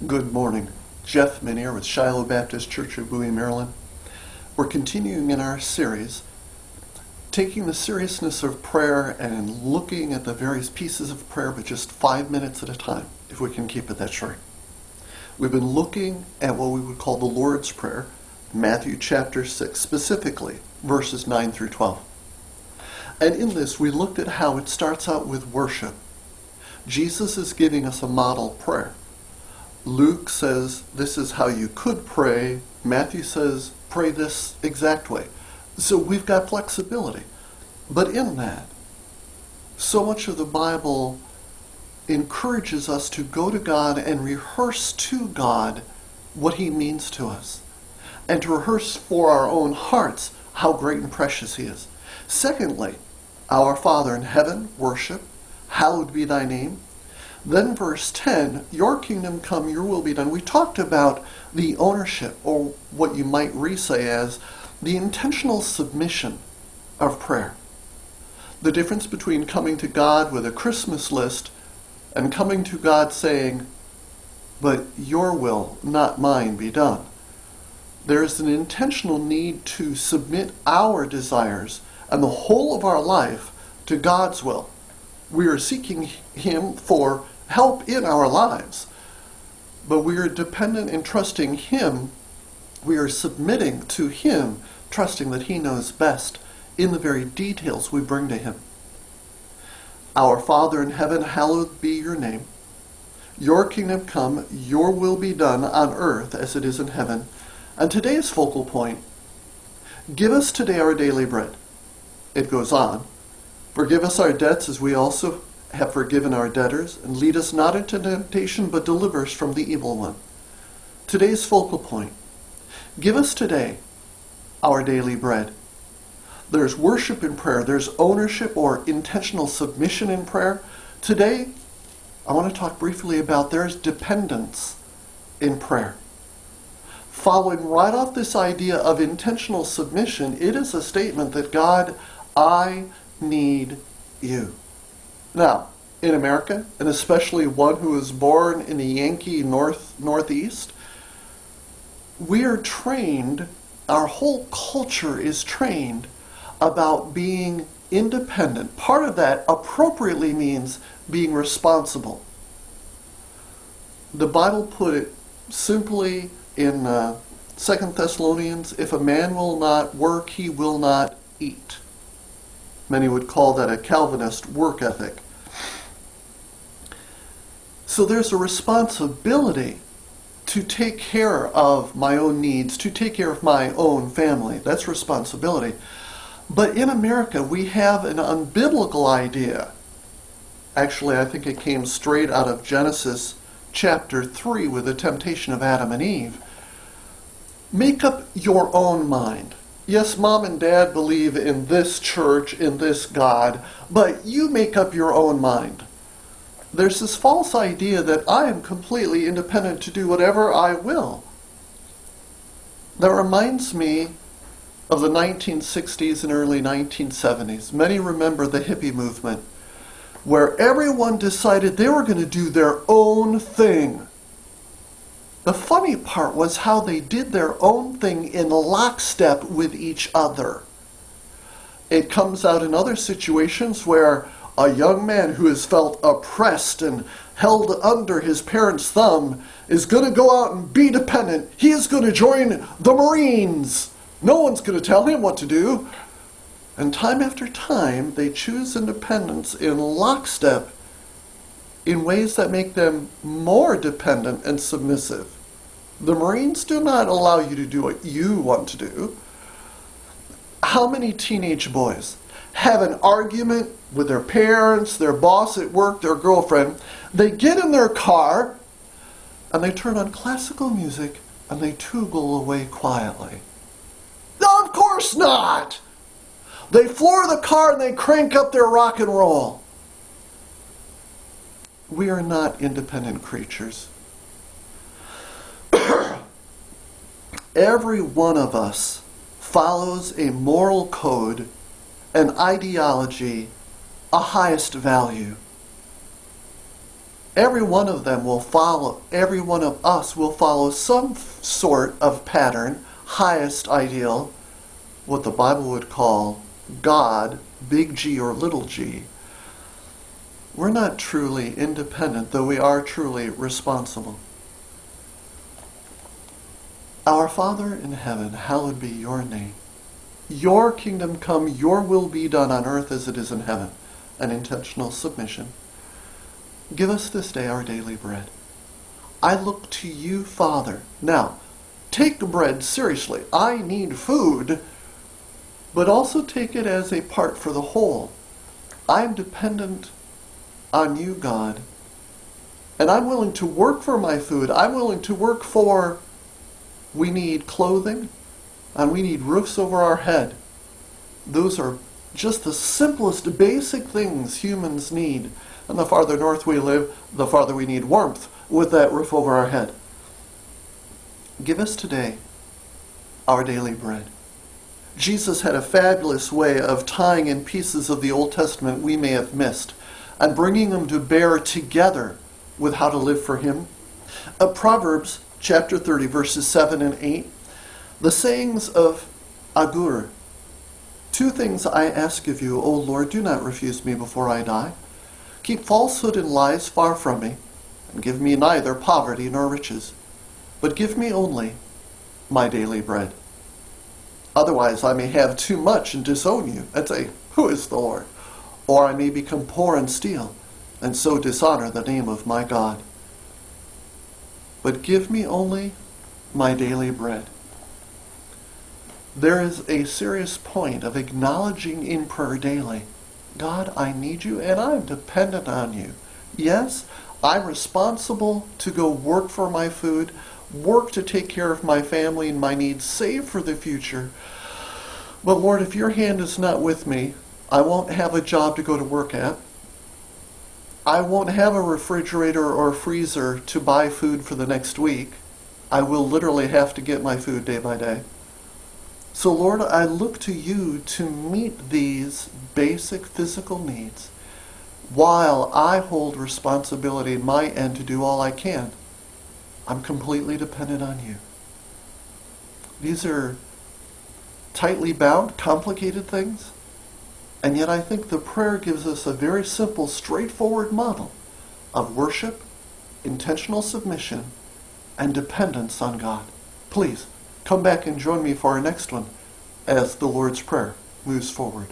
Good morning. Jeff Minier with Shiloh Baptist Church of Bowie, Maryland. We're continuing in our series, taking the seriousness of prayer and looking at the various pieces of prayer, but just 5 minutes at a time, if we can keep it that short. We've been looking at what we would call the Lord's Prayer, Matthew chapter 6, specifically verses 9 through 12. And in this, we looked at how it starts out with worship. Jesus is giving us a model prayer. Luke says this is how you could pray. Matthew says pray this exact way. So we've got flexibility. But in that, so much of the Bible encourages us to go to God and rehearse to God what he means to us, and to rehearse for our own hearts how great and precious he is. Secondly, our Father in heaven, worship, hallowed be thy name. Then verse 10, your kingdom come, your will be done. We talked about the ownership, or what you might re-say as the intentional submission of prayer. The difference between coming to God with a Christmas list and coming to God saying, but your will, not mine, be done. There's an intentional need to submit our desires and the whole of our life to God's will. We are seeking him for help in our lives, but we are dependent and trusting him. We are submitting to him, trusting that he knows best in the very details we bring to him. Our Father in heaven, hallowed be your name. Your kingdom come, your will be done on earth as it is in heaven. And today's focal point, give us today our daily bread. It goes on. Forgive us our debts as we also have forgiven our debtors, and lead us not into temptation, but deliver us from the evil one. Today's focal point, give us today our daily bread. There's worship in prayer. There's ownership or intentional submission in prayer. Today, I want to talk briefly about there's dependence in prayer. Following right off this idea of intentional submission, it is a statement that God, I need you. Now, in America, and especially one who was born in the Yankee Northeast, we are trained, our whole culture is trained about being independent. Part of that appropriately means being responsible. The Bible put it simply in 2 Thessalonians, if a man will not work, he will not eat. Many would call that a Calvinist work ethic. So there's a responsibility to take care of my own needs, to take care of my own family. That's responsibility. But in America, we have an unbiblical idea. Actually, I think it came straight out of Genesis chapter 3 with the temptation of Adam and Eve. Make up your own mind. Yes, mom and dad believe in this church, in this God, but you make up your own mind. There's this false idea that I am completely independent to do whatever I will. That reminds me of the 1960s and early 1970s. Many remember the hippie movement, where everyone decided they were going to do their own thing. The funny part was how they did their own thing in lockstep with each other. It comes out in other situations where a young man who has felt oppressed and held under his parents' thumb is going to go out and be dependent. He is going to join the Marines. No one's going to tell him what to do. And time after time, they choose independence in lockstep in ways that make them more dependent and submissive. The Marines do not allow you to do what you want to do. How many teenage boys have an argument with their parents, their boss at work, their girlfriend? They get in their car and they turn on classical music and they tootle away quietly. Of course not! They floor the car and they crank up their rock and roll. We are not independent creatures. Every one of us follows a moral code, an ideology, a highest value. every one of them will follow, every one of us will follow some sort of pattern, highest ideal, what the Bible would call God, big G or little g. We're not truly independent, though we are truly responsible. Our Father in heaven, hallowed be your name. Your kingdom come, your will be done on earth as it is in heaven. An intentional submission. Give us this day our daily bread. I look to you, Father. Now, take bread seriously. I need food, but also take it as a part for the whole. I'm dependent on you, God, and I'm willing to work for my food. I'm willing to work for, we need clothing, and we need roofs over our head. Those are just the simplest basic things humans need. And the farther north we live, the farther we need warmth with that roof over our head. Give us today our daily bread. Jesus had a fabulous way of tying in pieces of the Old Testament we may have missed and bringing them to bear together with how to live for him. Proverbs chapter 30, verses 7 and 8. The sayings of Agur. 2 things I ask of you, O Lord, do not refuse me before I die. Keep falsehood and lies far from me, and give me neither poverty nor riches, but give me only my daily bread. Otherwise I may have too much and disown you, and say, who is the Lord? Or I may become poor and steal, and so dishonor the name of my God. But give me only my daily bread. There is a serious point of acknowledging in prayer daily, God, I need you and I'm dependent on you. Yes, I'm responsible to go work for my food, work to take care of my family and my needs, save for the future. But Lord, if your hand is not with me, I won't have a job to go to work at. I won't have a refrigerator or a freezer to buy food for the next week. I will literally have to get my food day by day. So Lord, I look to you to meet these basic physical needs while I hold responsibility in my end to do all I can. I'm completely dependent on you. These are tightly bound, complicated things, and yet I think the prayer gives us a very simple, straightforward model of worship, intentional submission, and dependence on God. Please, come back and join me for our next one as the Lord's Prayer moves forward.